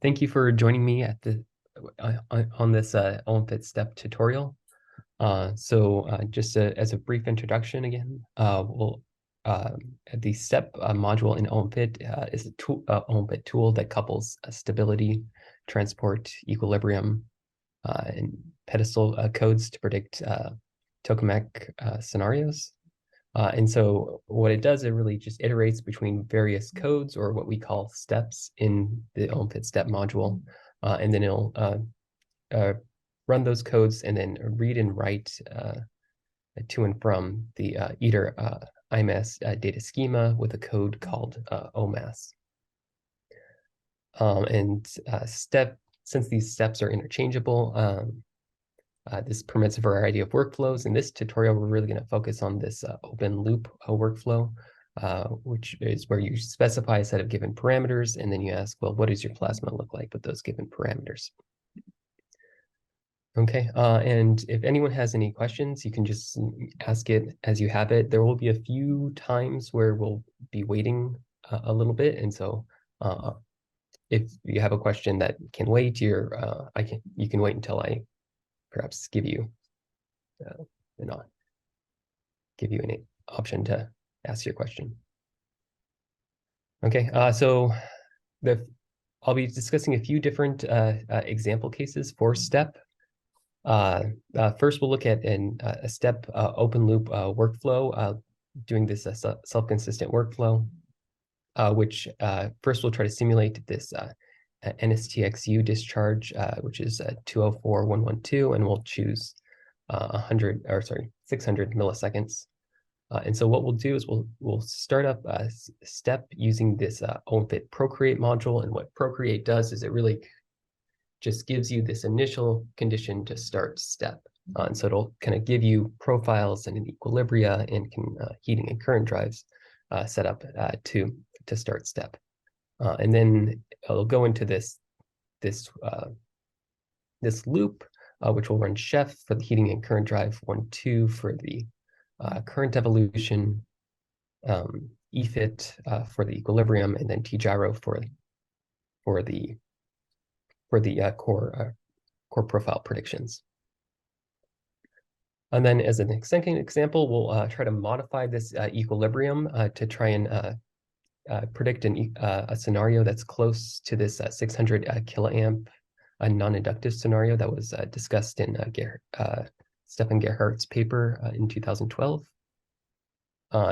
Thank you for joining me at the on this OMFIT step tutorial. Just as a brief introduction again, the step module in OMFIT is a tool, OMFIT tool that couples stability, transport, equilibrium, and pedestal codes to predict tokamak scenarios. And so what it does, it really just iterates between various codes, or what we call steps, in the OMFIT step module. And then it'll run those codes and then read and write to and from the either IMAS data schema with a code called OMAS. Since these steps are interchangeable, this permits a variety of workflows. In this tutorial, we're really going to focus on this open loop workflow, which is where you specify a set of given parameters, and then you ask, well, what does your plasma look like with those given parameters? Okay, and if anyone has any questions, you can just ask it as you have it. There will be a few times where we'll be waiting a little bit, and so if you have a question that can wait, you can wait until I perhaps give you an option to ask your question. Okay, so I'll be discussing a few different example cases for STEP. First, we'll look at a STEP open loop workflow, doing this self-consistent workflow, which first we'll try to simulate this NSTX discharge, which is 204.112, and we'll choose 600 milliseconds. And so what we'll do is we'll start up a STEP using this OMFIT Procreate module. And what Procreate does is it really just gives you this initial condition to start STEP. And so it'll kind of give you profiles and an equilibria and heating and current drives set up to start STEP. And then it'll go into this loop, which will run chef for the heating and current drive 1-2 for the current evolution, EFIT for the equilibrium, and then T-gyro for the core profile predictions. And then as an second example, we'll try to modify this equilibrium to try and predict a scenario that's close to this 600 kiloamp non-inductive scenario that was discussed in Stefan Gerhardt's paper in 2012.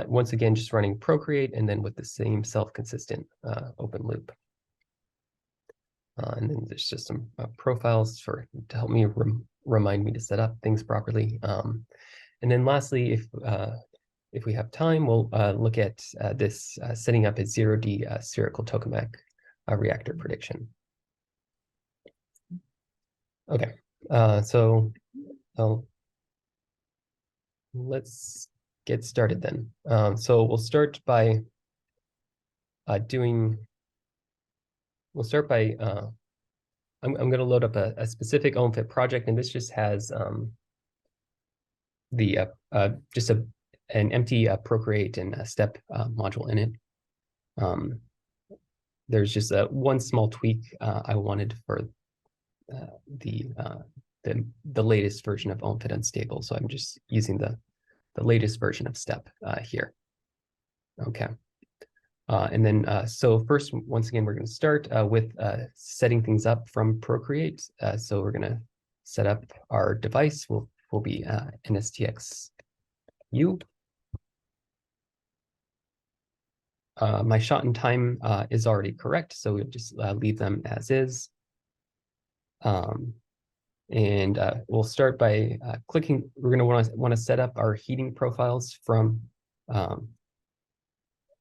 Once again, just running Procreate and then with the same self-consistent open loop. And then there's just some profiles to help me remind me to set up things properly. And then lastly, if we have time, we'll look at this setting up a 0D spherical tokamak reactor prediction. Okay, so let's get started then. So we'll start by I'm going to load up a specific OMFIT project, and this just has an empty Procreate and STEP module in it. There's just one small tweak I wanted for the latest version of OMFIT Unstable, so I'm just using the latest version of STEP here. Okay. And then, so first, once again, we're going to start with setting things up from Procreate. So we're going to set up our device. Will be NSTX U. My shot and time is already correct, so we'll just leave them as is. And we'll start by clicking. We're going to want to set up our heating profiles from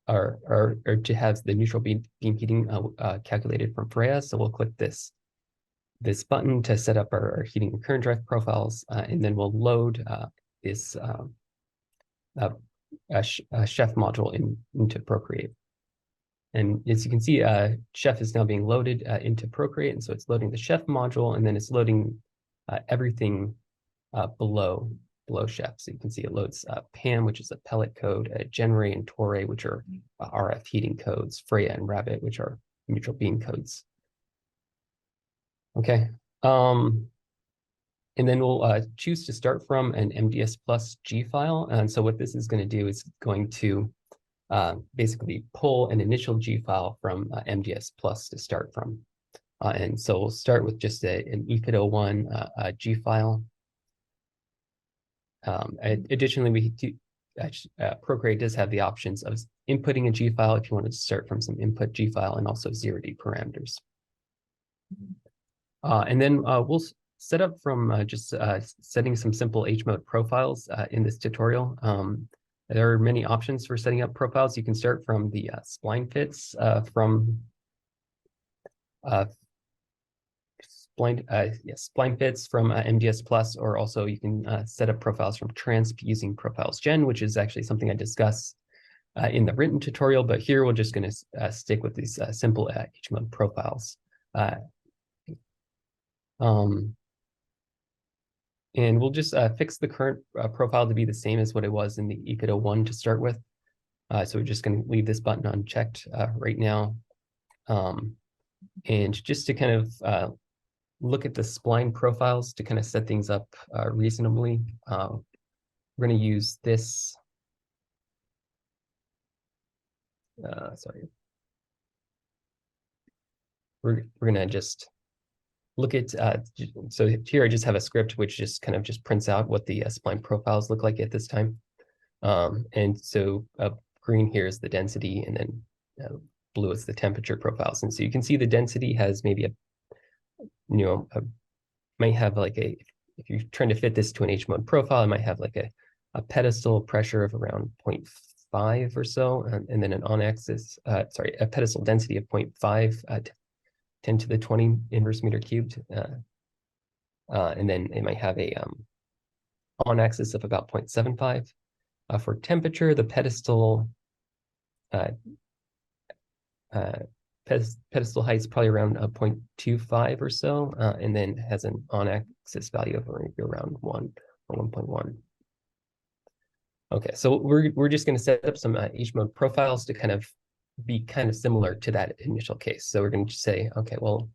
or to have the neutral beam heating calculated from Freya. So we'll click this button to set up our heating and current drive profiles, and then we'll load this chef module into Procreate. And as you can see, chef is now being loaded into Procreate, and so it's loading the chef module, and then it's loading everything below chef. So you can see it loads PAM, which is a pellet code, Genray and Torre, which are RF heating codes, Freya and Rabbit, which are neutral beam codes. Okay. And then we'll choose to start from an MDS plus G file. And so what this is going to do is going to basically pull an initial G file from MDS plus to start from. And so we'll start with just an EFIT01 G file. Additionally, we do, Procreate does have the options of inputting a G file if you wanted to start from some input G file and also 0D parameters. And then we'll set up from just setting some simple H-mode profiles in this tutorial. There are many options for setting up profiles. You can start from the spline fits spline fits from MDS Plus, or also you can set up profiles from Transp using Profiles Gen, which is actually something I discuss in the written tutorial, but here we're just going to stick with these simple H-mode profiles. And we'll just fix the current profile to be the same as what it was in the EFIT01 to start with. So we're just going to leave this button unchecked right now. And just to kind of look at the spline profiles to kind of set things up reasonably, we're going to use this. Sorry. We're going to just look at, so here I just have a script which just kind of just prints out what the spline profiles look like at this time. And so green here is the density, and then blue is the temperature profiles. And so you can see the density has maybe might have like if you're trying to fit this to an H-mode profile, it might have like a pedestal pressure of around 0.5 or so, and then an on-axis, a pedestal density of 0.5 10 to the 20 inverse meter cubed. And then it might have a on-axis of about 0.75. For temperature, the pedestal pedestal height is probably around 0.25 or so, and then has an on-axis value of around 1 or 1.1. Okay, so we're just going to set up some H-mode profiles to kind of be kind of similar to that initial case. So we're going to say, okay, well,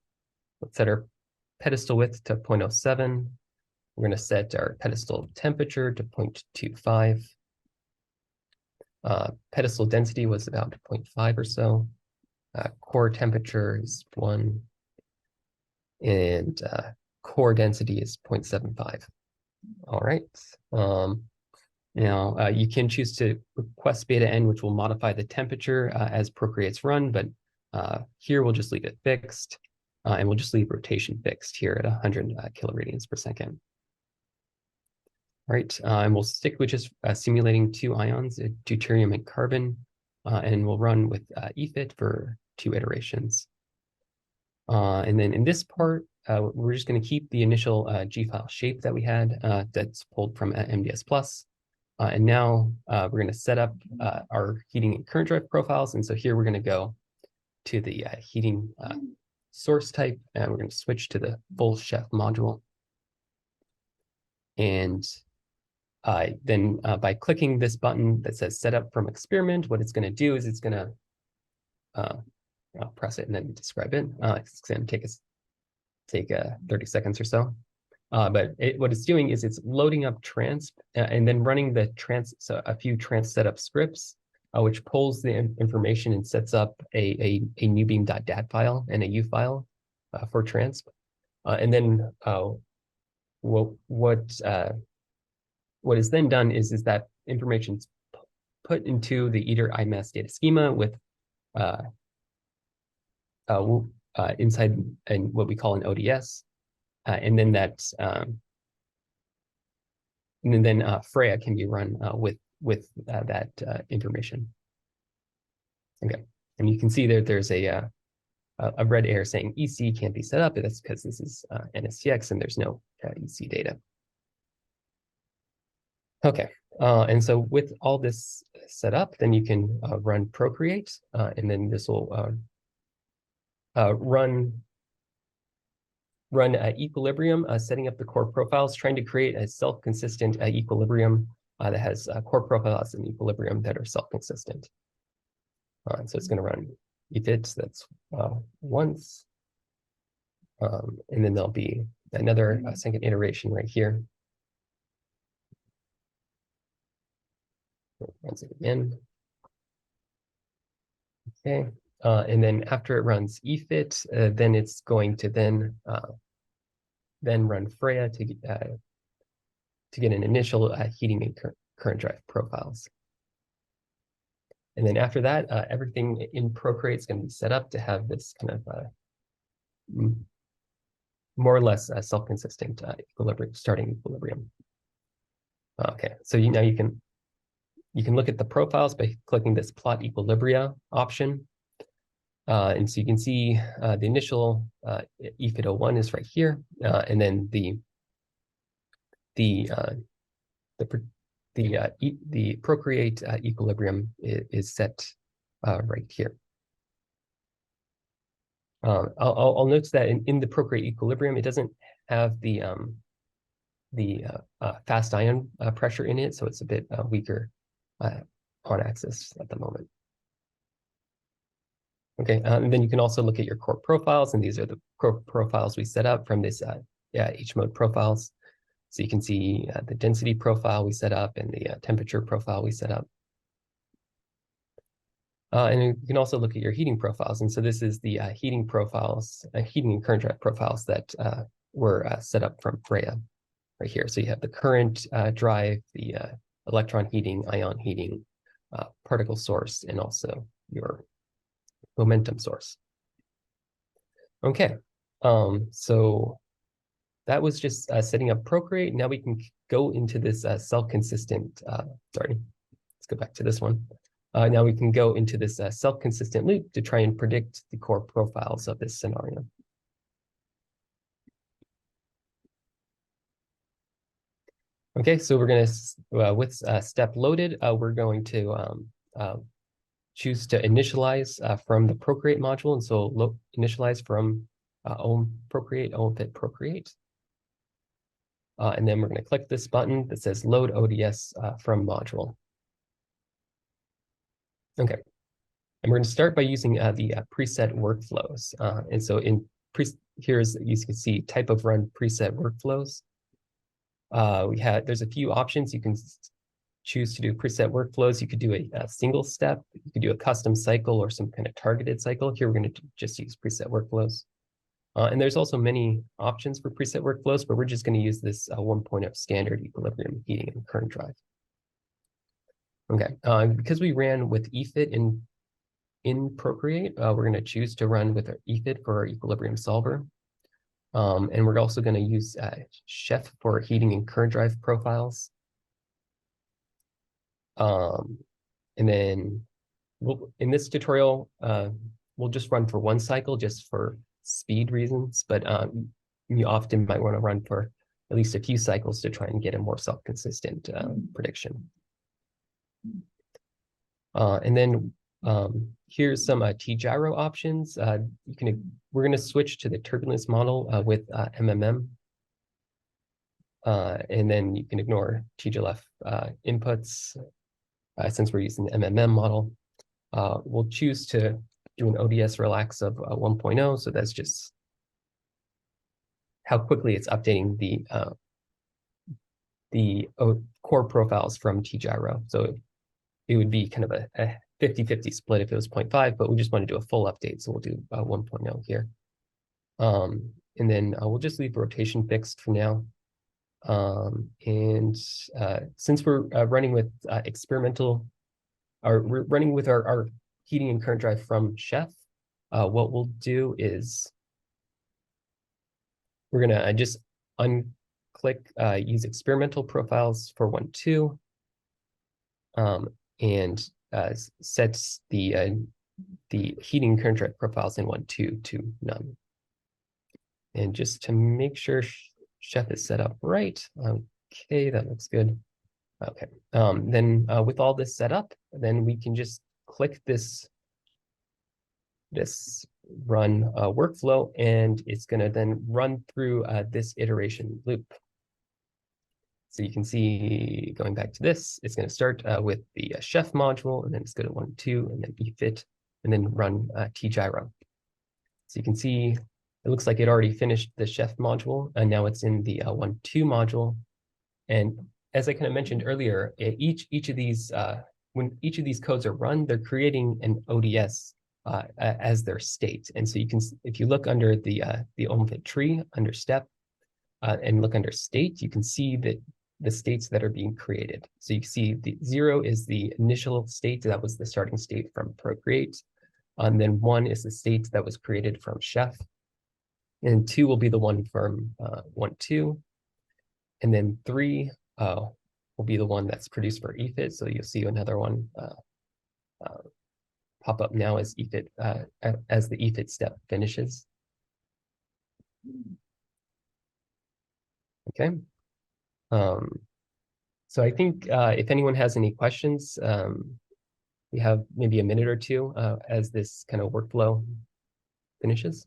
let's set our pedestal width to 0.07. We're going to set our pedestal temperature to 0.25. Pedestal density was about 0.5 or so. Core temperature is 1. And core density is 0.75. All right. Now, you can choose to request beta n, which will modify the temperature as Procreate's run, but here we'll just leave it fixed, and we'll just leave rotation fixed here at 100 kiloradians per second. All right, and we'll stick with just simulating 2 ions, deuterium and carbon, and we'll run with EFIT for 2 iterations. And then in this part, we're just going to keep the initial G file shape that we had that's pulled from MDS Plus. And now we're going to set up our heating and current drive profiles. And so here we're going to go to the heating source type, and we're going to switch to the full chef module. And then by clicking this button that says set up from experiment, what it's going to do is it's going to, I'll press it and then describe it. It's going to take 30 seconds or so. But what it's doing is it's loading up Transp and then running the a few Transp setup scripts, which pulls the information and sets up a newbeam.dat file and a U file for Transp. And then what is then done is that information's put into the ITER IMAS data schema with inside and what we call an ODS. And then Freya can be run with that information. Okay, and you can see that there's a red arrow saying EC can't be set up. That's because this is NSTX and there's no EC data. Okay, and so with all this set up, then you can run Procreate, and then this will run equilibrium, setting up the core profiles, trying to create a self-consistent equilibrium that has core profiles and equilibrium that are self-consistent. So it's going to run EFIT, that's once. And then there'll be another second iteration right here. Runs it again. Okay. And then after it runs EFIT, then it's going to then run Freya to get an initial heating and current drive profiles. And then after that, everything in Procreate is going to be set up to have this kind of more or less self-consistent starting equilibrium. Okay, so now you can look at the profiles by clicking this plot equilibria option. And so you can see the initial EFIT 01 is right here, and then the Procreate equilibrium is set right here. I'll note that in the Procreate equilibrium, it doesn't have the fast ion pressure in it, so it's a bit weaker on axis at the moment. Okay, and then you can also look at your core profiles, and these are the core profiles we set up from this H-mode profiles. So you can see the density profile we set up and the temperature profile we set up. And you can also look at your heating profiles. And so this is the heating profiles, heating and current drive profiles that were set up from Freya right here. So you have the current drive, the electron heating, ion heating, particle source, and also your momentum source. Okay, so that was just setting up Procreate. Now we can go into this self-consistent, sorry, let's go back to this one. Now we can go into this self-consistent loop to try and predict the core profiles of this scenario. Okay, so we're going to, with step loaded, we're going to choose to initialize from the Procreate module. And so initialize from OMFIT Procreate. And then we're going to click this button that says load ODS from module. Okay, and we're going to start by using the preset workflows. And so here's, you can see type of run preset workflows. There's a few options. You can choose to do preset workflows. You could do a single step. You could do a custom cycle or some kind of targeted cycle. Here we're going to just use preset workflows. And there's also many options for preset workflows, but we're just going to use this 1.0 standard equilibrium heating and current drive. Okay, because we ran with EFIT in Procreate, we're going to choose to run with our EFIT for our equilibrium solver. And we're also going to use Chef for heating and current drive profiles. And then in this tutorial, we'll just run for one cycle just for speed reasons, but you often might want to run for at least a few cycles to try and get a more self-consistent prediction. And then here's some T-gyro options. We're going to switch to the turbulence model with MMM. And then you can ignore TGLF inputs since we're using the MMM model. We'll choose to do an ODS relax of 1.0. So that's just how quickly it's updating the core profiles from T-gyro. So it would be kind of a 50-50 split if it was 0.5, but we just want to do a full update. So we'll do 1.0 here. And then we'll just leave rotation fixed for now. And since we're running with we're running with our heating and current drive from Chef, what we'll do is we're going to just unclick use experimental profiles for 1.2 and sets the heating and current drive profiles in 1.2 to none. And just to make sure Chef is set up right. Okay, that looks good. Okay, then with all this set up, then we can just click this run workflow, and it's going to then run through this iteration loop. So you can see, going back to this, it's going to start with the Chef module, and then it's going to 1.2, and then EFIT, and then run T-gyro. So you can see it looks like it already finished the chef module, and now it's in the 1.2 module. And as I kind of mentioned earlier, each of these, when each of these codes are run, they're creating an ODS as their state. And so you can, if you look under the OMFIT tree under step and look under state, you can see that the states that are being created. So you can see the 0 is the initial state, that was the starting state from Procreate. And then 1 is the state that was created from Chef. And 2 will be the one from 1.2. And then 3 will be the one that's produced for EFIT. So you'll see another one pop up now as EFIT, as the EFIT step finishes. Okay. So I think if anyone has any questions, we have maybe a minute or two as this kind of workflow finishes.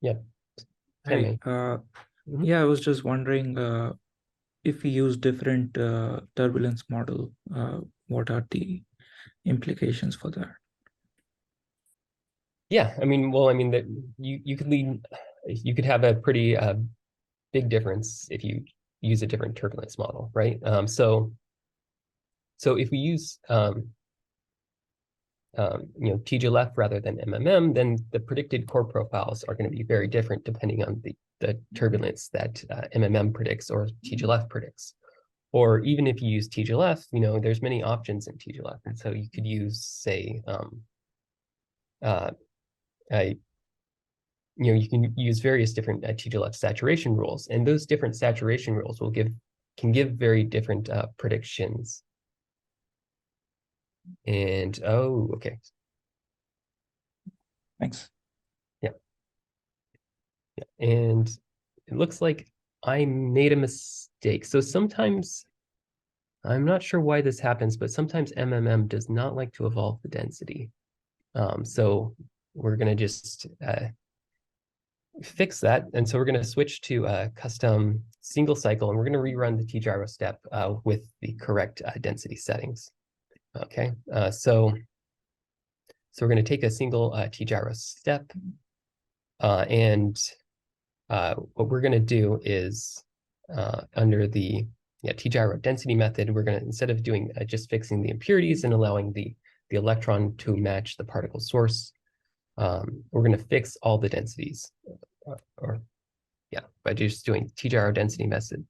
Yeah. Hi. Yeah, I was just wondering if we use different turbulence model, what are the implications for that? Yeah, I mean, well, I mean that you could have a pretty big difference if you use a different turbulence model, right? So if we use TGLF rather than MMM, then the predicted core profiles are going to be very different depending on the turbulence that MMM predicts or TGLF predicts. Or even if you use TGLF, there's many options in TGLF, and so you could use, say, you can use various different TGLF saturation rules, and those different saturation rules can give very different predictions. And okay. Thanks. Yeah. And it looks like I made a mistake. So sometimes, I'm not sure why this happens, but sometimes MMM does not like to evolve the density. So we're going to just fix that. And so we're going to switch to a custom single cycle, and we're going to rerun the tgyro step with the correct density settings. Okay, so we're going to take a single tgyro step, and what we're going to do is under the tgyro density method, we're going to, instead of doing just fixing the impurities and allowing the electron to match the particle source, we're going to fix all the densities, by just doing tgyro density method,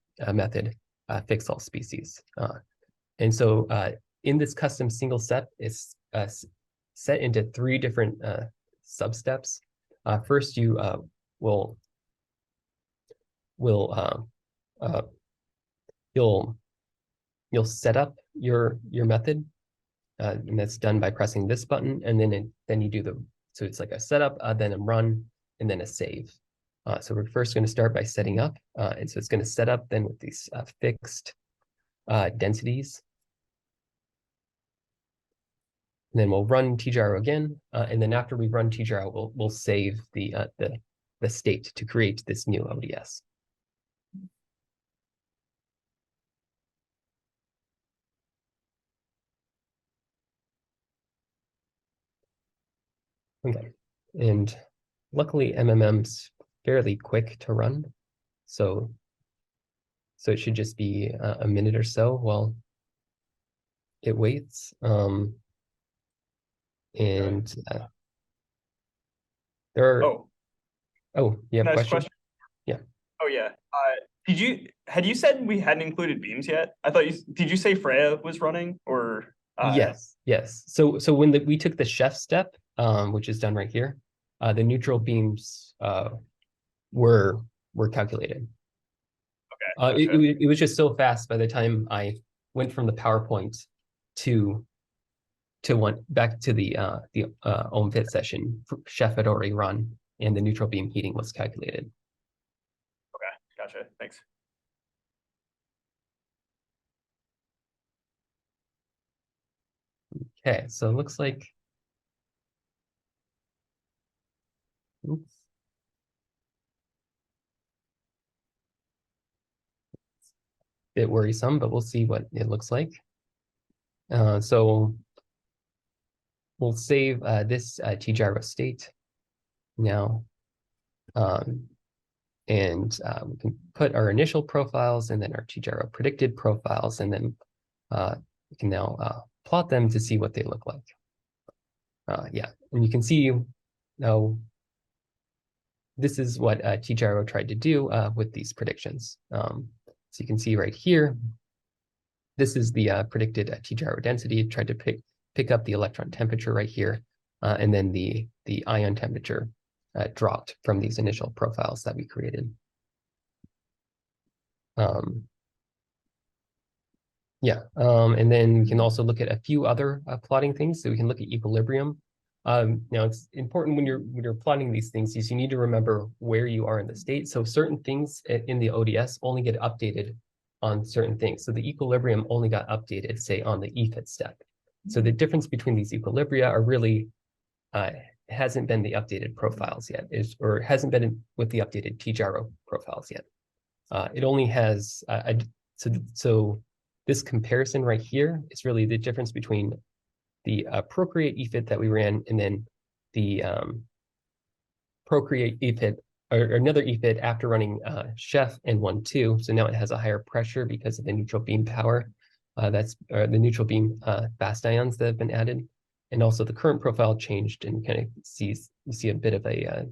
fix all species. And so in this custom single set, it's set into 3 different substeps. First, you will you'll set up your method, and that's done by pressing this button, and then you do so it's like a setup, then a run, and then a save. So we're first going to start by setting up, and so it's going to set up then with these fixed densities. And then we'll run tgyro again, and then after we run tgyro, we'll save the state to create this new ODS. Okay, and luckily MMM's fairly quick to run, so it should just be a minute or so while it waits. And there are. Oh, you have a question? Yeah. Oh yeah. Had you said we hadn't included beams yet? I thought did you say Freya was running, or? Yes. So when we took the chef step, which is done right here, the neutral beams were calculated. Okay. Gotcha. It was just so fast by the time I went from the PowerPoint to back to the OMFIT session. Chef had already run, and the neutral beam heating was calculated. Okay, gotcha. Thanks. Okay, so it looks like. Oops. bit worrisome, but we'll see what it looks like. So we'll save this T-gyro state now. And we can put our initial profiles and then our T-gyro predicted profiles, and then we can now plot them to see what they look like. Yeah, and you can see now this is what T-gyro tried to do with these predictions. So you can see right here, this is the predicted T-gyro density. It tried to pick up the electron temperature right here, and then the ion temperature dropped from these initial profiles that we created. And then we can also look at a few other plotting things. So we can look at equilibrium. Now it's important when you're plotting these things is you need to remember where you are in the state. So certain things in the ODS only get updated on certain things. So the equilibrium only got updated, say, on the OMFIT step. So the difference between these equilibria are really hasn't been the updated profiles yet, or hasn't been with the updated T-gyro profiles yet. It only has so this comparison right here is really the difference between the Procreate EFIT that we ran and then the Procreate EFIT or another EFIT after running Chef and 1.2. So now it has a higher pressure because of the neutral beam power. That's the neutral beam fast ions that have been added. And also the current profile changed, and kind of you see a bit of a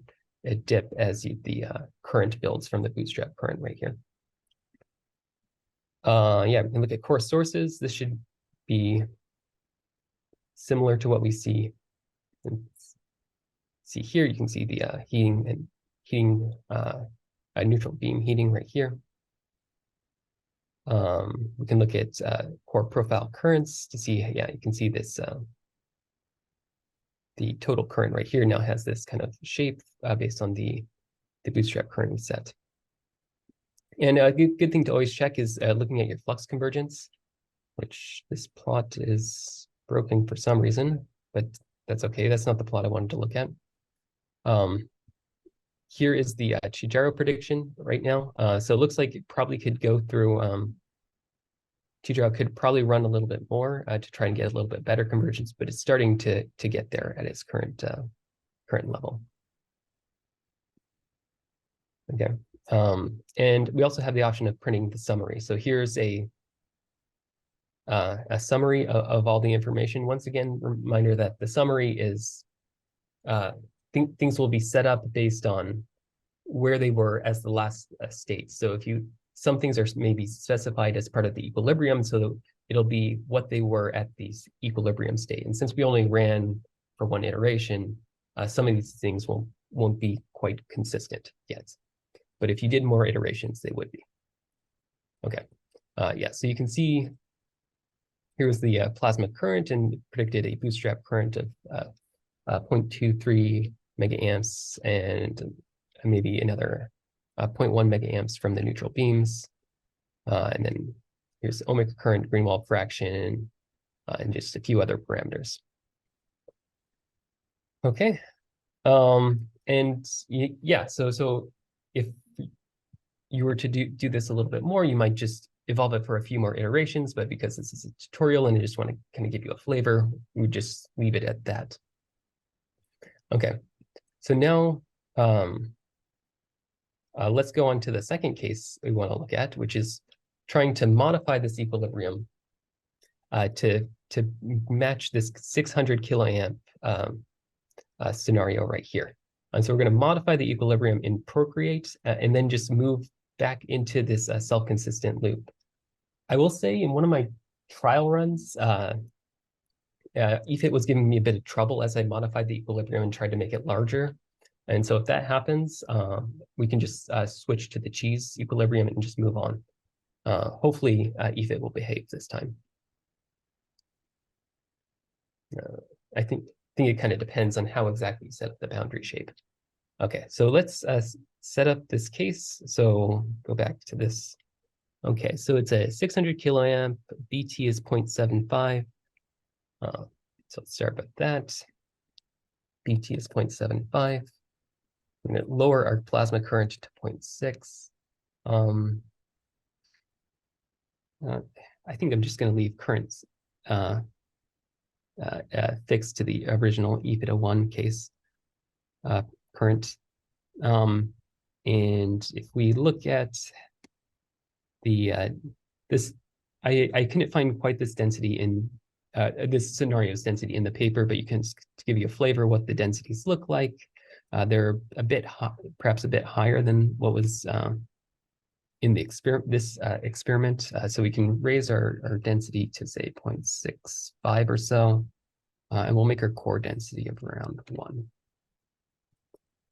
dip as the current builds from the bootstrap current right here. Yeah, we can look at core sources. This should be similar to what we see. See here, you can see the heating neutral beam heating right here. We can look at core profile currents to see, yeah, you can see this, the total current right here now has this kind of shape based on the bootstrap current we set. And a good thing to always check is looking at your flux convergence, which this plot is broken for some reason, but that's okay. That's not the plot I wanted to look at. Here is the T-gyro prediction right now. So it looks like it probably could go through, T-gyro could probably run a little bit more to try and get a little bit better convergence, but it's starting to get there at its current level. Okay. And we also have the option of printing the summary. So here's a summary of all the information. Once again, reminder that the summary is things will be set up based on where they were as the last state. So if some things are maybe specified as part of the equilibrium, so it'll be what they were at the equilibrium state. And since we only ran for one iteration, some of these things won't be quite consistent yet. But if you did more iterations, they would be. Okay, yeah, so you can see here's the plasma current, and predicted a bootstrap current of 0.23 megaamps and maybe another 0.1 megaamps from the neutral beams. And then here's ohmic current, Greenwald fraction, and just a few other parameters. Okay, and yeah, so if you were to do this a little bit more, you might just evolve it for a few more iterations, but because this is a tutorial and I just want to kind of give you a flavor, we just leave it at that. Okay, so now let's go on to the second case we want to look at, which is trying to modify this equilibrium to match this 600 kiloamp scenario right here. And so we're going to modify the equilibrium in Procreate and then just move back into this self-consistent loop. I will say in one of my trial runs, OMFIT was giving me a bit of trouble as I modified the equilibrium and tried to make it larger. And so if that happens, we can just switch to the cheese equilibrium and just move on. Hopefully, OMFIT will behave this time. I think it kind of depends on how exactly you set up the boundary shape. Okay, so let's set up this case. So go back to this. Okay, so it's a 600 kiloamp, BT is 0.75. So let's start with that. BT is 0.75. We're going to lower our plasma current to 0.6. I think I'm just going to leave currents fixed to the original EFIT01 case current. And if we look at the this, I couldn't find quite this density in this scenario's density in the paper, but you can, to give you a flavor what the densities look like. They're a bit perhaps a bit higher than what was in the experiment. So we can raise our density to say 0.65 or so, and we'll make our core density of around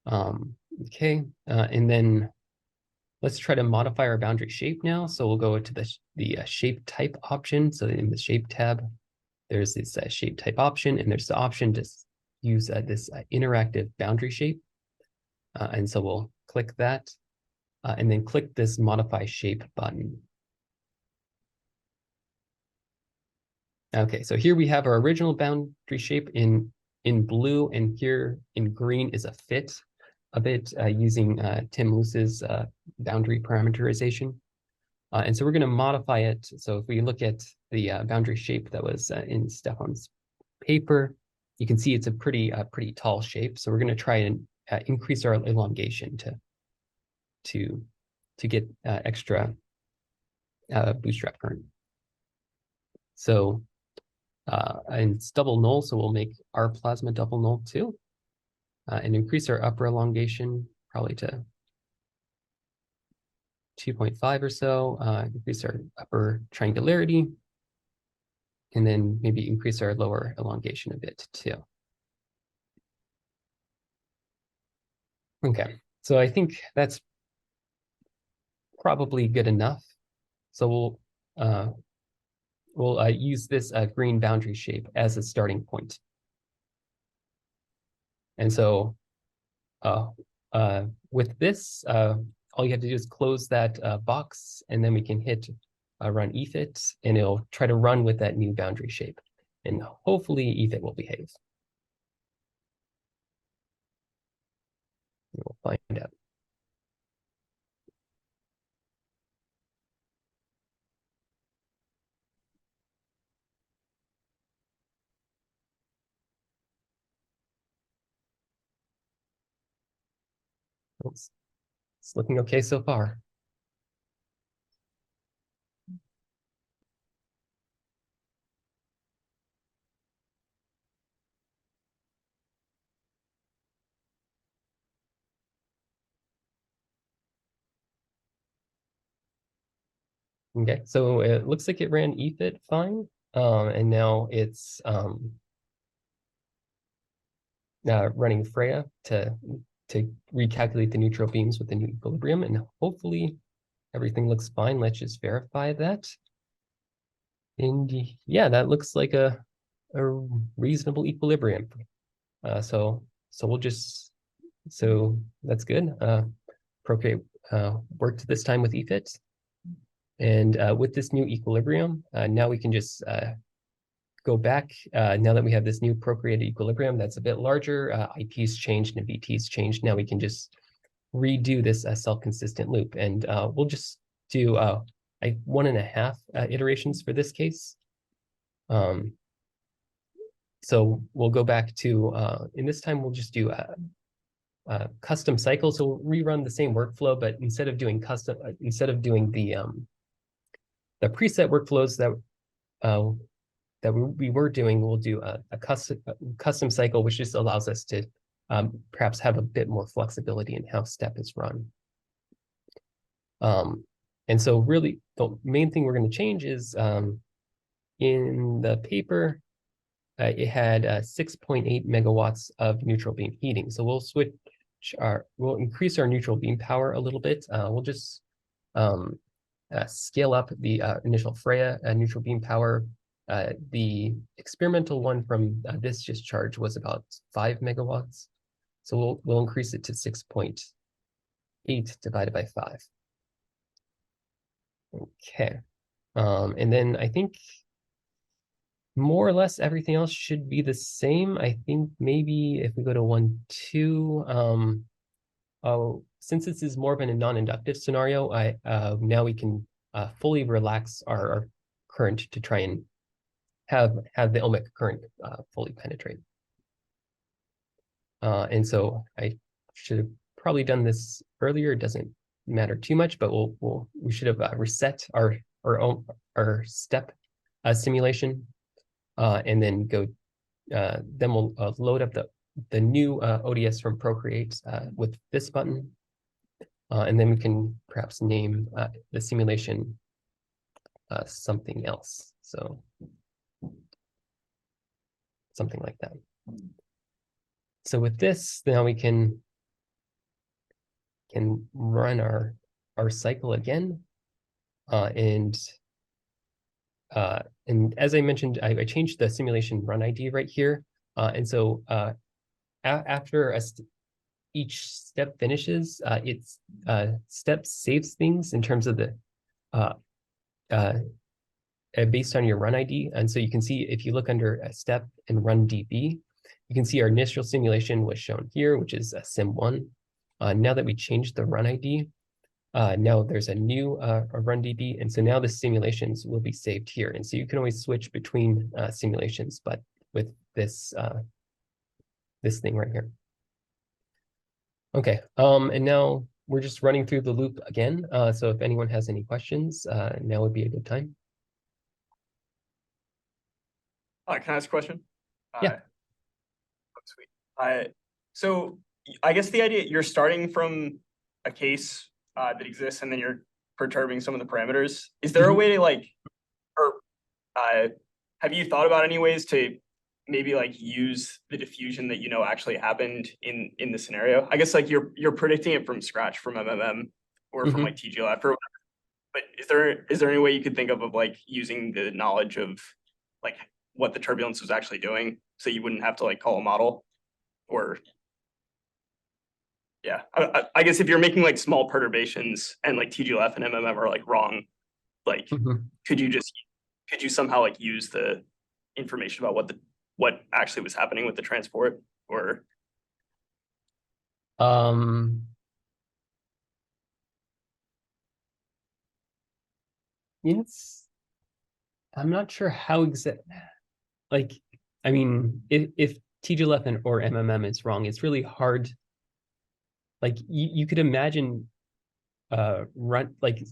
1. Okay, and then let's try to modify our boundary shape now. So we'll go to the shape type option. So in the shape tab, there's this shape type option, and there's the option to use this interactive boundary shape. And so we'll click that, and then click this modify shape button. Okay, so here we have our original boundary shape in blue, and here in green is a fit of it using Tim Luce's boundary parameterization. And so we're going to modify it. So if we look at the boundary shape that was in Stefan's paper, you can see it's a pretty tall shape. So we're going to try and increase our elongation to get extra bootstrap current. So and it's double null, so we'll make our plasma double null too, and increase our upper elongation probably to 2.5 or so, increase our upper triangularity, and then maybe increase our lower elongation a bit too. Okay, so I think that's probably good enough. So we'll use this green boundary shape as a starting point. And so with this, all you have to do is close that box, and then we can hit run EFIT, and it'll try to run with that new boundary shape. And hopefully EFIT will behave. We'll find out. It's looking okay so far. Okay, so it looks like it ran EFIT fine, and now it's running Freya to recalculate the neutral beams with the new equilibrium, and hopefully everything looks fine. Let's just verify that. And yeah, that looks like a reasonable equilibrium. So that's good. Procreate worked this time with EFIT. And with this new equilibrium, now we can just go back. Now that we have this new procreated equilibrium that's a bit larger, IP's changed and VT's changed. Now we can just redo this self-consistent loop. And we'll just do 1.5 iterations for this case. So we'll go back to, in this time, we'll just do a custom cycle. So we'll rerun the same workflow, but instead of doing the preset workflows that we were doing, we'll do a custom cycle, which just allows us to perhaps have a bit more flexibility in how step is run. And so really, the main thing we're going to change is in the paper, it had 6.8 megawatts of neutral beam heating. So we'll we'll increase our neutral beam power a little bit. We'll just scale up the initial Freya neutral beam power. The experimental one from this discharge was about 5 megawatts. So we'll increase it to 6.8 divided by 5. Okay. And then I think more or less everything else should be the same. I think maybe if we go to 1.2, since this is more of a non-inductive scenario, now we can fully relax our current to try and have the ohmic current fully penetrate. And so I should have probably done this earlier. It doesn't matter too much, but we should have reset our step simulation, and then go. Then we'll load up the new ODS from Procreate with this button, and then we can perhaps name the simulation something else. So something like that. So with this, now we can run our cycle again, and as I mentioned, I changed the simulation run ID right here, and so after each step finishes, its step saves things in terms of the based on your run ID. And so you can see if you look under a step and run DB, you can see our initial simulation was shown here, which is a sim1. Now that we changed the run ID, now there's a new run DB, and so now the simulations will be saved here. And so you can always switch between simulations, but with this this thing right here. Okay, and now we're just running through the loop again. So if anyone has any questions, now would be a good time. Can I ask a question? Yeah. Oh, sweet. So I guess the idea, you're starting from a case that exists, and then you're perturbing some of the parameters. Is there a way to like, or have you thought about any ways to maybe like use the diffusion that you know actually happened in the scenario? I guess like you're predicting it from scratch from MMM or from like TGLF or whatever. But is there any way you could think of like using the knowledge of like what the turbulence was actually doing, so you wouldn't have to like call a model? Or yeah, I guess if you're making like small perturbations and like TGLF and MMM are like wrong, like could you somehow like use the information about what actually was happening with the transport? Or yes, I'm not sure how exact. Like, I mean, if TGLF or MMM is wrong, it's really hard. Like you could imagine run like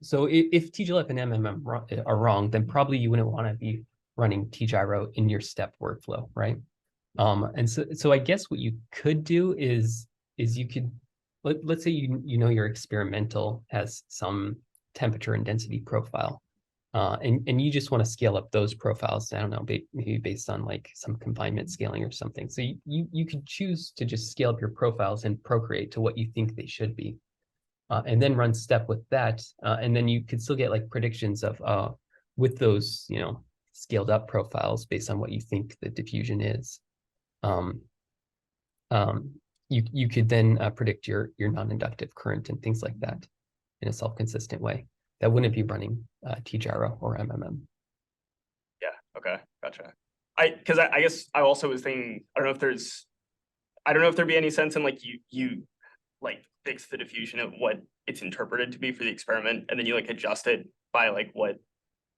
so if TGLF and MMM are wrong, then probably you wouldn't want to be running tgyro in your step workflow, right? And so I guess what you could do is you could let's say you know your experimental has some temperature and density profile, and you just want to scale up those profiles. I don't know, maybe based on like some confinement scaling or something. So you could choose to just scale up your profiles and Procreate to what you think they should be, and then run step with that, and then you could still get like predictions of with those scaled up profiles based on what you think the diffusion is. You could then predict your non-inductive current and things like that in a self-consistent way that wouldn't be running tgyro or MMM. Yeah. Okay. Gotcha. Because I guess I also was thinking, I don't know if there'd be any sense in like you like fix the diffusion of what it's interpreted to be for the experiment, and then you like adjust it by like what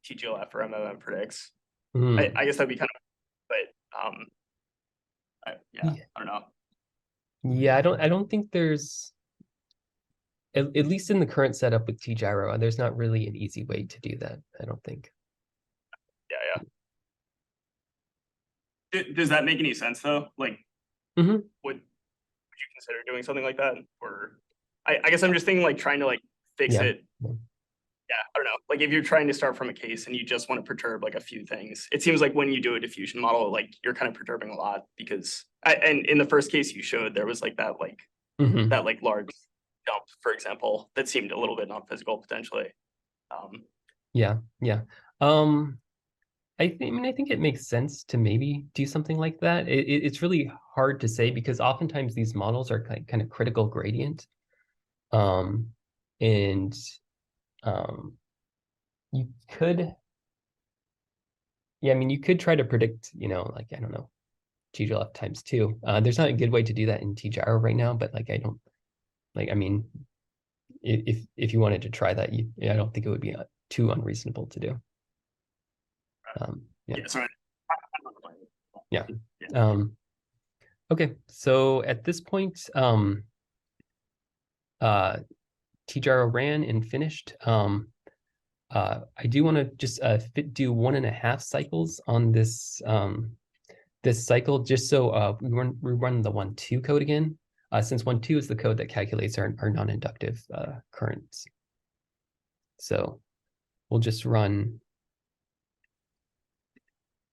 TGLF or MMM predicts. I guess that'd be kind of, but yeah, I don't know. Yeah, I don't think there's, at least in the current setup with tgyro, there's not really an easy way to do that, I don't think. Yeah. Does that make any sense though? Like, would you consider doing something like that? Or I guess I'm just thinking like trying to like fix it. Yeah, I don't know. Like if you're trying to start from a case and you just want to perturb like a few things, it seems like when you do a diffusion model, like you're kind of perturbing a lot, because and in the first case you showed, there was like that large jump, for example, that seemed a little bit non-physical potentially. Yeah. I think it makes sense to maybe do something like that. It's really hard to say because oftentimes these models are kind of critical gradient, and you could, you could try to predict, like, I don't know, TGLF times 2. There's not a good way to do that in tgyro right now, but like, I don't, like, I mean, if you wanted to try that, I don't think it would be too unreasonable to do. Yeah. Yeah. Sorry. Yeah. Okay. So at this point, tgyro ran and finished. I do want to just do 1.5 cycles on this this cycle, just so we run the 1.2 code again, since 1.2 is the code that calculates our non-inductive currents. So we'll just run,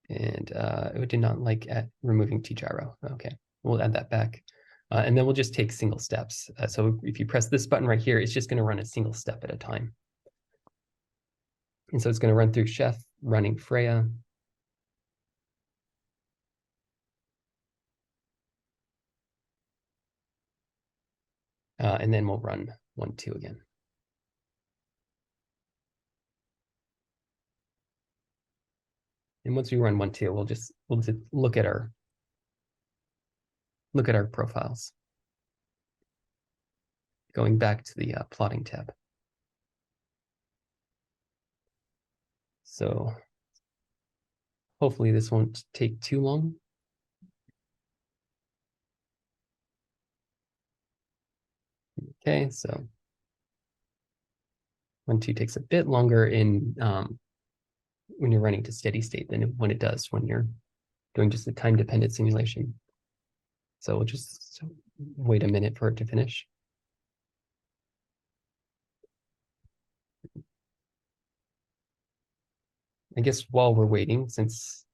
and it did not like at removing tgyro. Okay, we'll add that back. And then we'll just take single steps. So if you press this button right here, it's just going to run a single step at a time. And so it's going to run through Chef, running Freya. And then we'll run 1.2 again. And once we run 1.2, we'll just look at our profiles. Going back to the plotting tab. So hopefully this won't take too long. Okay, so 1.2 takes a bit longer in when you're running to steady state than when it does when you're doing just a time-dependent simulation. So we'll just wait a minute for it to finish. I guess while we're waiting, since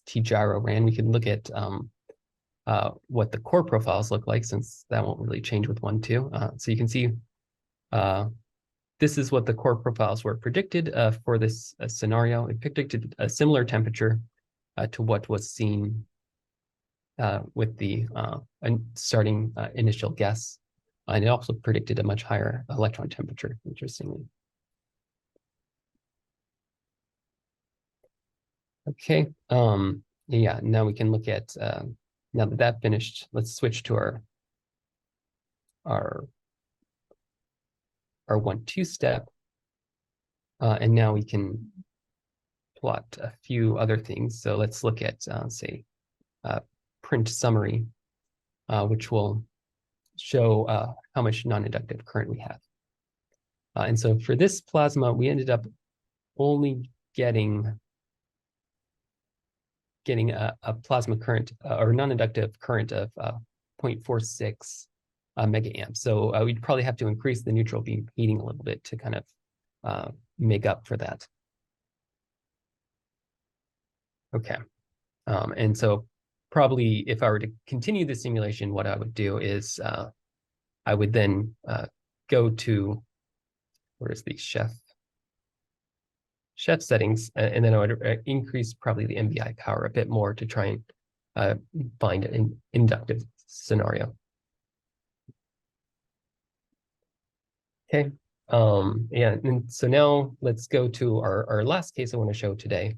tgyro ran, we can look at what the core profiles look like, since that won't really change with 1.2. So you can see this is what the core profiles were predicted for this scenario. It predicted a similar temperature to what was seen with the starting initial guess. And it also predicted a much higher electron temperature, interestingly. Okay, yeah, now we can look at, now that that finished, let's switch to our 1.2 step. And now we can plot a few other things. So let's look at, say, print summary, which will show how much non-inductive current we have. And so for this plasma, we ended up only getting a plasma current or non-inductive current of 0.46 megaamps. So we'd probably have to increase the neutral beam heating a little bit to kind of make up for that. Okay, and so probably if I were to continue the simulation, what I would do is I would then go to, where's the chef settings, and then I would increase probably the MBI power a bit more to try and find an inductive scenario. Okay, yeah, and so now let's go to our last case I want to show today,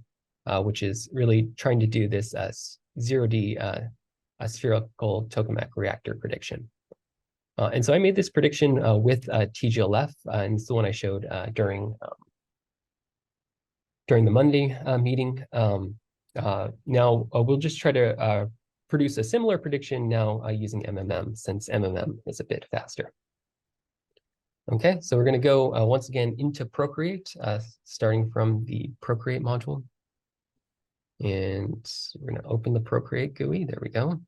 which is really trying to do this as 0D spherical tokamak reactor prediction. And so I made this prediction with TGLF, and it's the one I showed during the Monday meeting. Now we'll just try to produce a similar prediction now using MMM, since MMM is a bit faster. Okay, so we're going to go once again into Procreate, starting from the Procreate module. And we're going to open the Procreate GUI. There we go.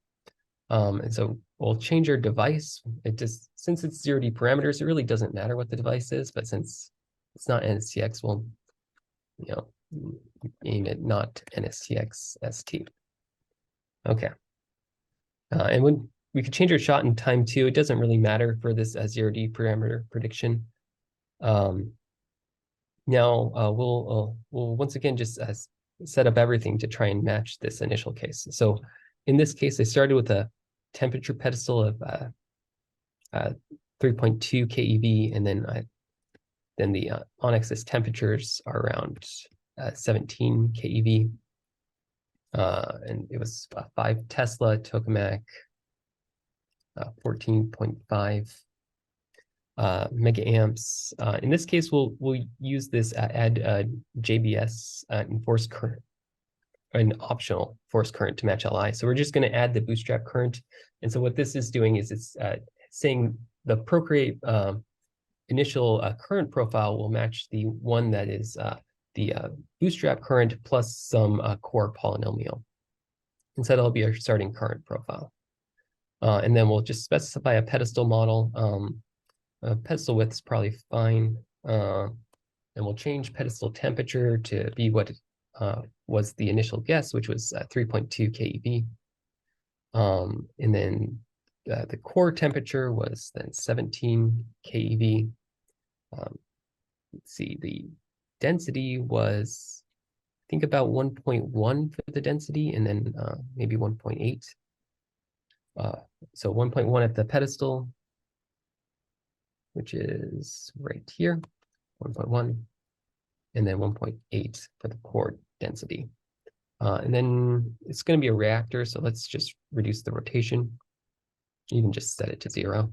And so we'll change our device. It just, since it's 0D parameters, it really doesn't matter what the device is, but since it's not NSTX, we'll aim it not NSTX ST. Okay. And when we could change our shot in time too, it doesn't really matter for this 0D parameter prediction. Now we'll once again just set up everything to try and match this initial case. So in this case, I started with a temperature pedestal of 3.2 keV, and then the on-axis temperatures are around 17 keV. And it was 5 Tesla tokamak, 14.5. megaamps. In this case, we'll use this add JBS enforced current, an optional force current to match Li. So we're just going to add the bootstrap current. And so what this is doing is it's saying the Procreate initial current profile will match the one that is the bootstrap current plus some core polynomial. And so that'll be our starting current profile. And then we'll just specify a pedestal model. Pedestal width is probably fine. And we'll change pedestal temperature to be what was the initial guess, which was 3.2 keV. And then the core temperature was then 17 keV. Let's see, the density was, I think, about 1.1 for the density, and then maybe 1.8. So 1.1 at the pedestal, which is right here, 1.1, and then 1.8 for the core density. And then it's going to be a reactor, so let's just reduce the rotation. You can just set it to 0.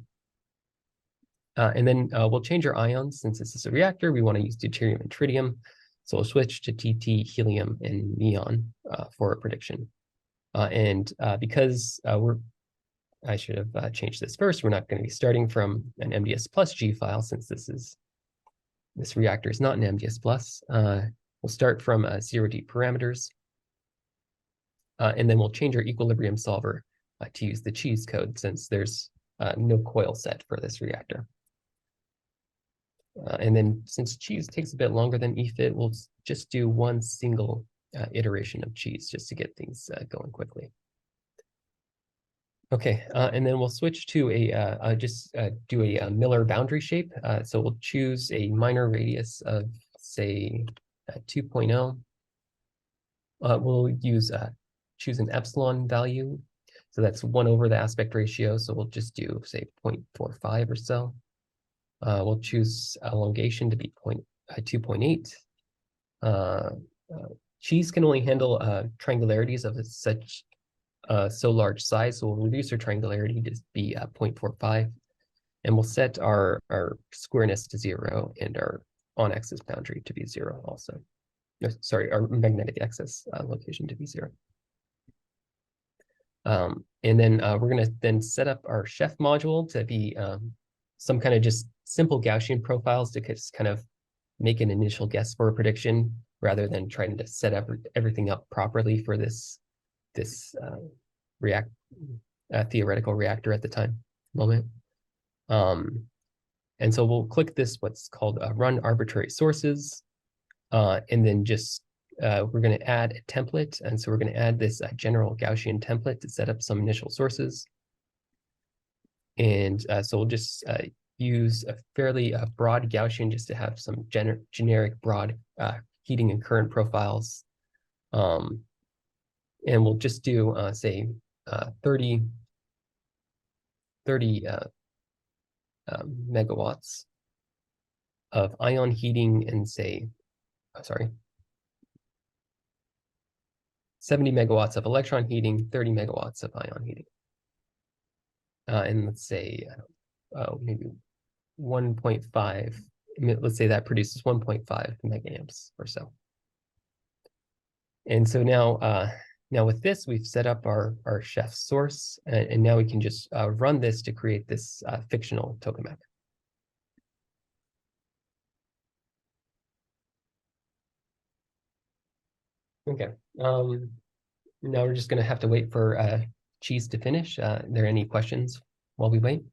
And then we'll change our ions. Since this is a reactor, we want to use deuterium and tritium. So we'll switch to TT, helium, and neon for a prediction. And because I should have changed this first, we're not going to be starting from an MDS plus G file, since this reactor is not an MDS plus. We'll start from 0D parameters. And then we'll change our equilibrium solver to use the cheese code, since there's no coil set for this reactor. And then since cheese takes a bit longer than EFIT, we'll just do one single iteration of cheese just to get things going quickly. Okay, and then we'll switch to do a Miller boundary shape. So we'll choose a minor radius of, say, 2.0. We'll choose an epsilon value. So that's 1 over the aspect ratio. So we'll just do, say, 0.45 or so. We'll choose elongation to be 2.8. Cheese can only handle triangularities of such so large size, so we'll reduce our triangularity to be 0.45, and we'll set our squareness to 0 and our on-axis boundary to be 0 also. No, sorry, our magnetic axis location to be 0. And then we're going to then set up our chef module to be some kind of just simple Gaussian profiles to just kind of make an initial guess for a prediction, rather than trying to set up everything up properly for this theoretical reactor at the moment. And so we'll click this, what's called run arbitrary sources, and then just we're going to add a template. And so we're going to add this general Gaussian template to set up some initial sources. And so we'll just use a fairly broad Gaussian just to have some generic broad heating and current profiles. And we'll just do, say, 30 megawatts of ion heating and, say, 70 megawatts of electron heating, 30 megawatts of ion heating. And let's say, maybe 1.5, let's say that produces 1.5 megaamps or so. And so now with this, we've set up our chef source, and now we can just run this to create this fictional tokamak. Okay, now we're just going to have to wait for cheese to finish. Are there any questions while we wait?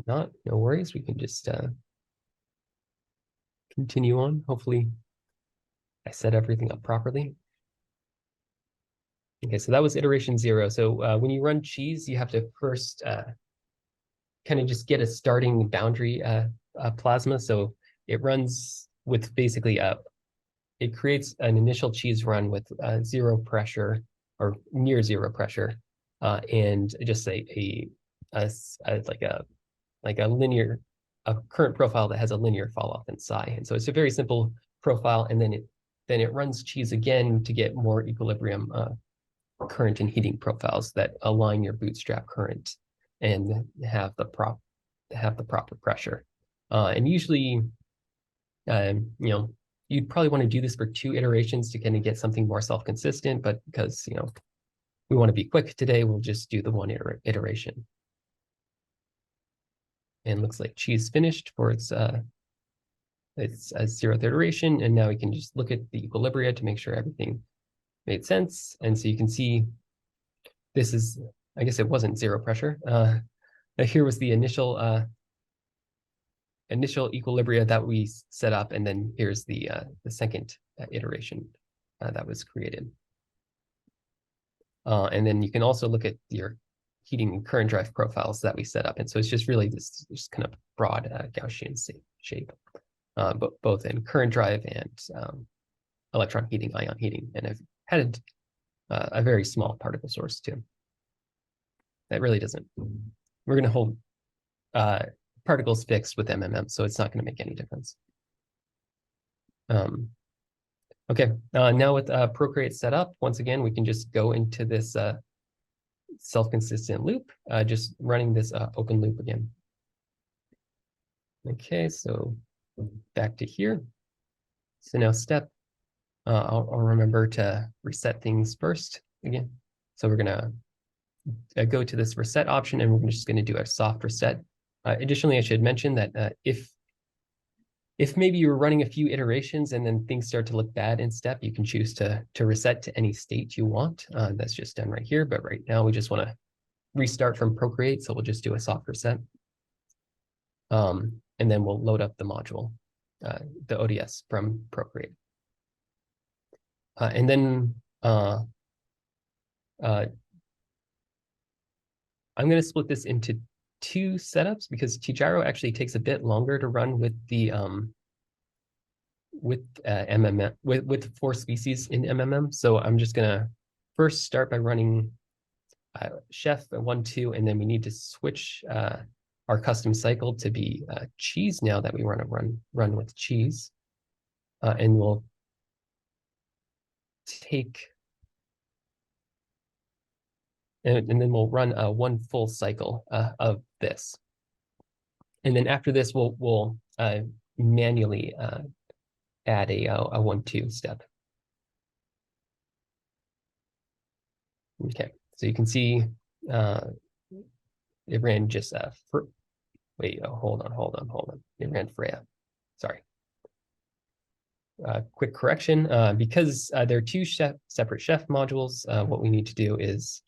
Not, no worries. We can just continue on. Hopefully I set everything up properly. Okay, so that was iteration 0. So when you run cheese, you have to first kind of just get a starting boundary plasma. So it runs with basically it creates an initial cheese run with 0 pressure or near 0 pressure, and just like a linear current profile that has a linear fall off in psi. And so it's a very simple profile, and then then it runs cheese again to get more equilibrium current and heating profiles that align your bootstrap current and have the proper pressure. And usually, you'd probably want to do this for 2 iterations to kind of get something more self-consistent, but because, we want to be quick today, we'll just do the 1 iteration. And looks like cheese finished for its 0th iteration, and now we can just look at the equilibria to make sure everything made sense. And so you can see this is, I guess it wasn't 0 pressure. Here was the initial equilibria that we set up, and then here's the second iteration that was created. And then you can also look at your heating and current drive profiles that we set up. And so it's just really this kind of broad Gaussian shape, but both in current drive and electron heating, ion heating. And I've had a very small particle source too. That really doesn't, we're going to hold particles fixed with MMM, so it's not going to make any difference. Okay, now with Procreate set up, once again, we can just go into this self-consistent loop, just running this open loop again. Okay, so back to here. So now I'll remember to reset things first again. So we're gonna go to this reset option, and we're just gonna do a soft reset. Additionally, I should mention that if maybe you're running a few iterations and then things start to look bad in step, you can choose to reset to any state you want. That's just done right here, but right now we just want to restart from Procreate, so we'll just do a soft reset. And then we'll load up the module, the ODS from Procreate. And then I'm going to split this into 2 setups because tgyro actually takes a bit longer to run with the MMM with 4 species in MMM. So I'm just gonna first start by running chef 1, 2, and then we need to switch our custom cycle to be cheese now that we want to run with cheese, and we'll take. And then we'll run 1 full cycle of this. And then after this, we'll manually add a 1-2 step. Okay, so you can see it ran just hold on. It ran Freya. Sorry. Quick correction, because there are 2 separate chef modules, what we need to do is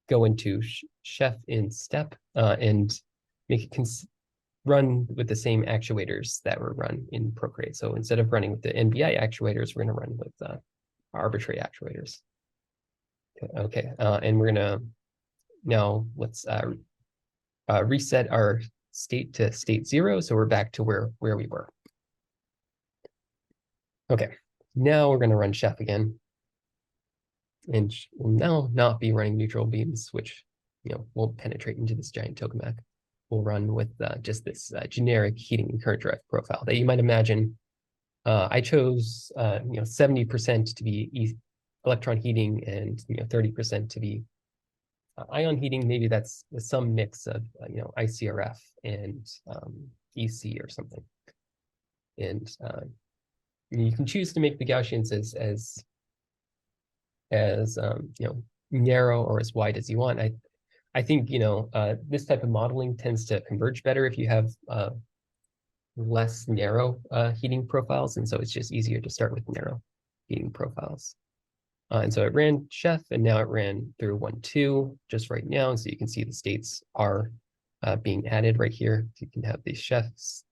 go into chef in step and make it run with the same actuators that were run in Procreate. So instead of running with the NBI actuators, we're going to run with arbitrary actuators. Okay, and we're going to now let's reset our state to state 0, so we're back to where we were. Okay, now we're going to run chef again. And we'll now not be running neutral beams, which won't penetrate into this giant tokamak. We'll run with just this generic heating and current drive profile that you might imagine. I chose 70% to be electron heating and 30% to be ion heating. Maybe that's some mix of ICRF and EC or something. And you can choose to make the Gaussians as narrow or as wide as you want. I think this type of modeling tends to converge better if you have less narrow heating profiles, and so it's just easier to start with narrow heating profiles. And so it ran chef, and now it ran through 1, 2 just right now, and so you can see the states are being added right here. You can have the chef's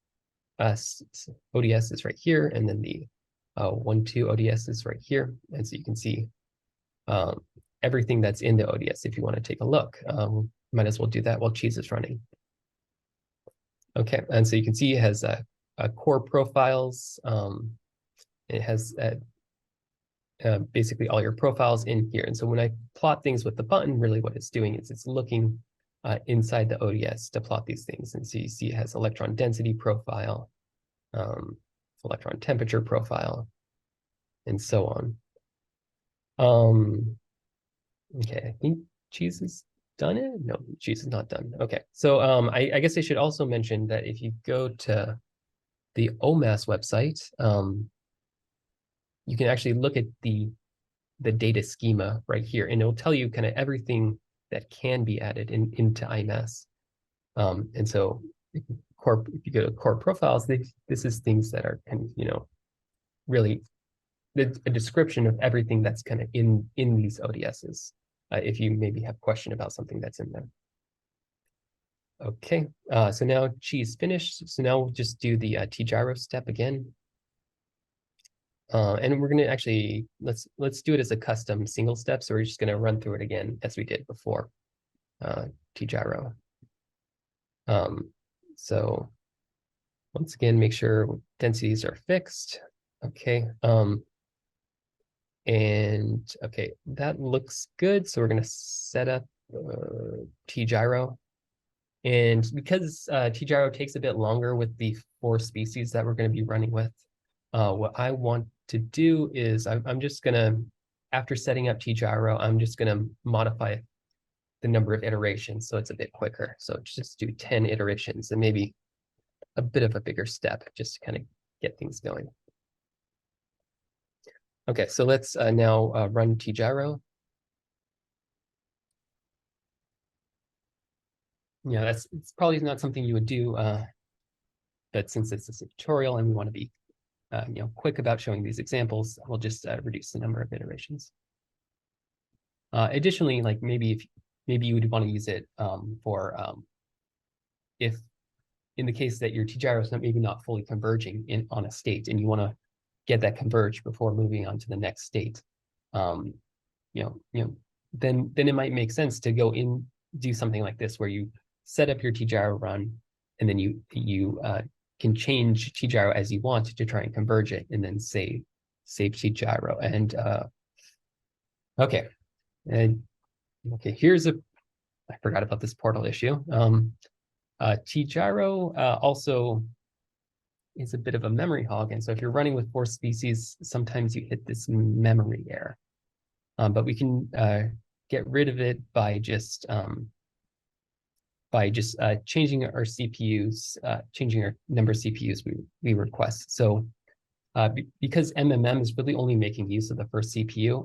ODS is right here, and then the 1, 2 ODS is right here, and so you can see everything that's in the ODS if you want to take a look. Might as well do that while cheese is running. Okay, and so you can see it has core profiles. It has basically all your profiles in here. And so when I plot things with the button, really what it's doing is it's looking inside the ODS to plot these things. And so you see it has electron density profile, electron temperature profile, and so on. Okay, I think Cheese is done it. No, Cheese is not done. Okay, so I guess I should also mention that if you go to the OMAS website, you can actually look at the data schema right here, and it'll tell you kind of everything that can be added into IMAS. And so if you go to core profiles, this is things that are kind of, you know, really a description of everything that's kind of in these ODSs. If you maybe have a question about something that's in there. Okay, so now Cheese finished. So now we'll just do the T-gyro step again. And we're gonna actually, let's do it as a custom single step. So we're just gonna run through it again as we did before, T-gyro. So once again, make sure densities are fixed. Okay. And okay, that looks good. So we're gonna set up T-gyro. And because T-gyro takes a bit longer with the 4 species that we're going to be running with, what I want to do is I'm just going to, after setting up T-gyro, I'm just going to modify the number of iterations so it's a bit quicker. So just do 10 iterations and maybe a bit of a bigger step just to kind of get things going. Okay, so let's now run T-gyro. Yeah, it's probably not something you would do, but since it's a tutorial and we want to be you know, quick about showing these examples, we'll just reduce the number of iterations. Additionally, like maybe you would want to use it for if in the case that your T-gyro is maybe not fully converging on a state and you want to get that converged before moving on to the next state, you know, then it might make sense to go in, do something like this where you set up your T-gyro run and then you can change T-gyro as you want to try and converge it, and then save T-gyro. And okay, and okay, here's I forgot about this portal issue. T-gyro also is a bit of a memory hog, and so if you're running with 4 species, sometimes you hit this memory error. But we can get rid of it by just changing our CPUs, changing our number of CPUs we request. So because MMM is really only making use of the first CPU,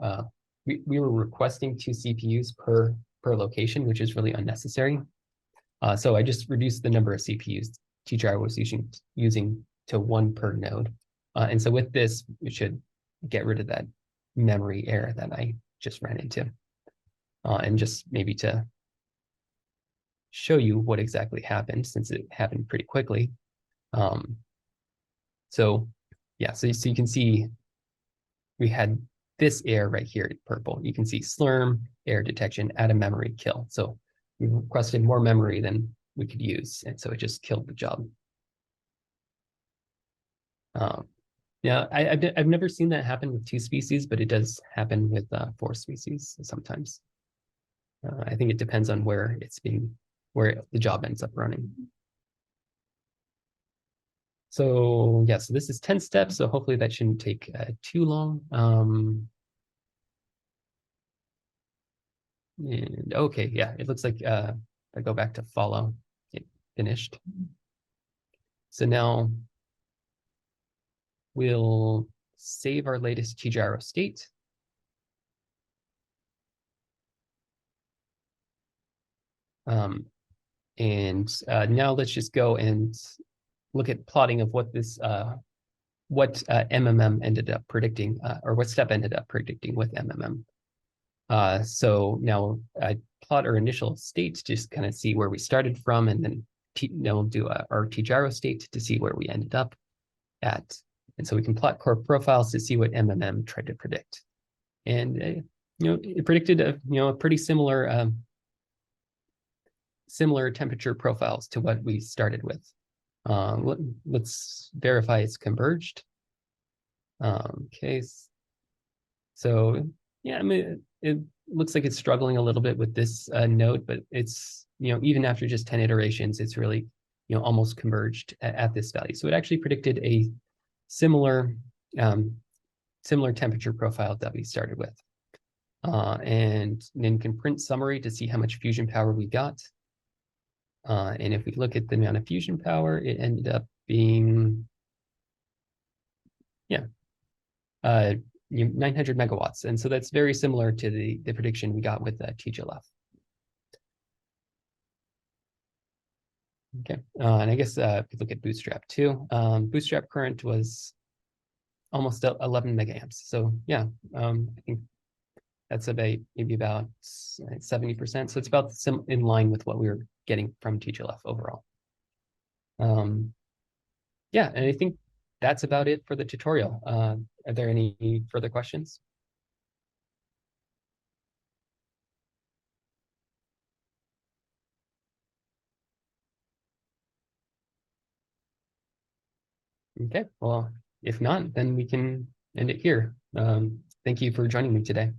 we were requesting 2 CPUs per location, which is really unnecessary. So I just reduced the number of CPUs T-gyro was using to 1 per node. And so with this, we should get rid of that memory error that I just ran into. And just maybe to show you what exactly happened, since it happened pretty quickly. So yeah, so you can see we had this error right here in purple. You can see slurm, error detection, add a memory, kill. So we requested more memory than we could use, and so it just killed the job. Yeah, I've never seen that happen with 2 species, but it does happen with 4 species sometimes. I think it depends on where the job ends up running. So yeah, so this is 10 steps, so hopefully that shouldn't take too long. And okay, yeah, it looks like if I go back to follow, it finished. So now we'll save our latest T-gyro state. And now let's just go and look at plotting of what this MMM ended up predicting, or what step ended up predicting with MMM. So now I plot our initial state to just kind of see where we started from, and then we'll do our T-gyro state to see where we ended up at. And so we can plot core profiles to see what MMM tried to predict. And you know, it predicted a pretty similar temperature profiles to what we started with. Let's verify it's converged. Okay, so yeah, I mean, it looks like it's struggling a little bit with this node, but it's, you know, even after just 10 iterations, it's really, you know, almost converged at this value. So it actually predicted a similar similar temperature profile that we started with. And then you can print summary to see how much fusion power we got. And if we look at the amount of fusion power, it ended up being, 900 megawatts. And so that's very similar to the prediction we got with TGLF. Okay, and I guess if we look at Bootstrap too, Bootstrap current was almost 11 megaamps. So yeah, I think that's maybe about 70%. So it's about in line with what we were getting from TGLF overall. Yeah, and I think that's about it for the tutorial. Are there any further questions? Okay, well, if not, then we can end it here. Thank you for joining me today.